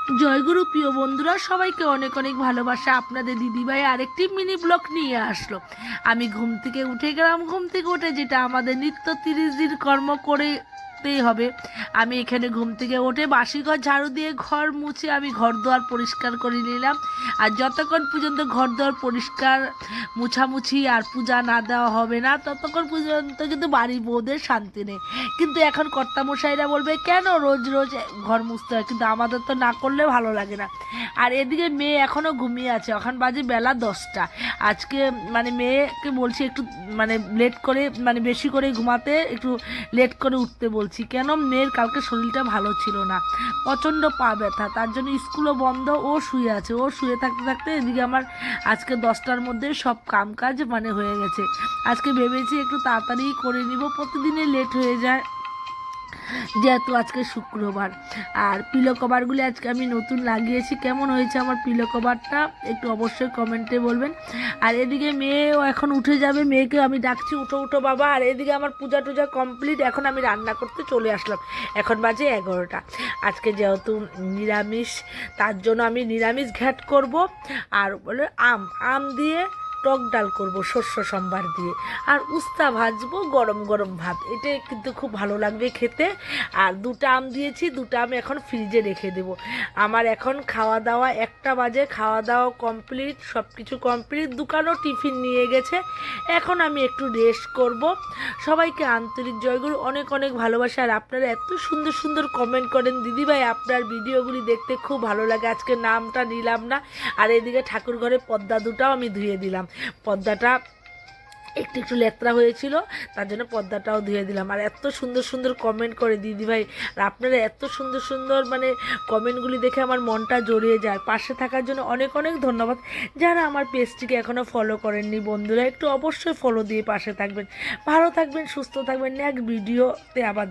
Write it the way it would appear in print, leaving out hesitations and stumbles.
জয়গুরু প্রিয় বন্ধুরা, সবাইকে অনেক অনেক ভালোবাসা। আপনাদের দিদিভাই আরেকটি মিনি ব্লগ নিয়ে আসলো। আমি ঘুম থেকে উঠে গেলাম। ঘুম থেকে উঠে যেটা আমাদের নিত্য 30 দিন কর্ম করতেই হবে। আমি এখানে ঘুম থেকে উঠে বাসি ঘর ঝাড়ু দিয়ে ঘর মুছে আমি ঘর দুয়ার পরিষ্কার করে নিলাম। আর যতক্ষণ পর্যন্ত ঘর দুয়ার পরিষ্কার মুছামুছি আর পূজা না দেওয়া হবে না, ততক্ষণ পর্যন্ত কিন্তু বাড়ির বউদের শান্তি নেই। কিন্তু এখন কর্তামশাইরা বলবে কেন রোজ রোজ ঘর মুছতে হয়, কিন্তু আমাদের তো না করলে ভালো লাগে না। আর এদিকে মেয়ে এখনও ঘুমিয়ে আছে, এখন বাজে বেলা 10টা। আজকে মেয়েকে বলছি একটু লেট করে বেশি করে ঘুমাতে, একটু লেট করে উঠতে বলছি। কেন, মেয়ের কালকে শরীরটা ভালো ছিল না, প্রচণ্ড পা ব্যথা, তার জন্য স্কুলও বন্ধ, ও শুয়ে আছে। ও শুয়ে থাকতে থাকতে এদিকে আমার আজকে 10টার মধ্যে সব কামকাজ হয়ে গেছে। আজকে ভেবেছি একটু তাড়াতাড়ি করে নিব, প্রতিদিনই লেট হয়ে যায় যেহেতু আজকে শুক্রবার। আর পিলো কভারগুলি আজকে আমি নতুন লাগিয়েছি। কেমন হয়েছে আমার পিলো কভারটা একটু অবশ্যই কমেন্টে বলবেন। আর এদিকে মেয়েও এখন উঠে যাবে, মেয়েকে আমি ডাকছি উঠো উঠো বাবা। আর এদিকে আমার পূজা টুজা কমপ্লিট, এখন আমি রান্না করতে চলে আসলাম। এখন বাজে 11টা। আজকে যেহেতু নিরামিষ, তার জন্য আমি নিরামিষ ঘ্যাট করব। আর বলে আম আম দিয়ে টক ডাল করব শস্য সম্বার দিয়ে, আর উস্তা ভাজবো গরম গরম ভাত। এটাই কিন্তু খুব ভালো লাগবে খেতে। আর 2টা আম দিয়েছি, 2টা আম এখন ফ্রিজে রেখে দেব। আমার এখন খাওয়া দাওয়া 1টা বাজে, খাওয়া দাওয়া কমপ্লিট, সব কিছু কমপ্লিট। দোকানও টিফিন নিয়ে গেছে, এখন আমি একটু রেস্ট করব। সবাইকে আন্তরিক জয়গুরু, অনেক অনেক ভালোবাসা। আর আপনারা এত সুন্দর সুন্দর কমেন্ট করেন দিদিভাই, আপনার ভিডিওগুলি দেখতে খুব ভালো লাগে। আজকে নামটা নিলাম না। আর এদিকে ঠাকুর ঘরে পর্দা 2টাও আমি ধুয়ে দিলাম। পর্দাটা একটু একটু লেত্রা হয়েছিল, তার জন্য পর্দাটাও ধুয়ে দিলাম। আর এত সুন্দর সুন্দর কমেন্ট করে দিদিভাই, আর আপনারা এত সুন্দর সুন্দর কমেন্টগুলি দেখে আমার মনটা জড়িয়ে যায়। পাশে থাকার জন্য অনেক অনেক ধন্যবাদ। যারা আমার পেজটিকে এখনও ফলো করেননি বন্ধুরা, একটু অবশ্যই ফলো দিয়ে পাশে থাকবেন। ভালো থাকবেন, সুস্থ থাকবেন। নেক্সট ভিডিওতে আবার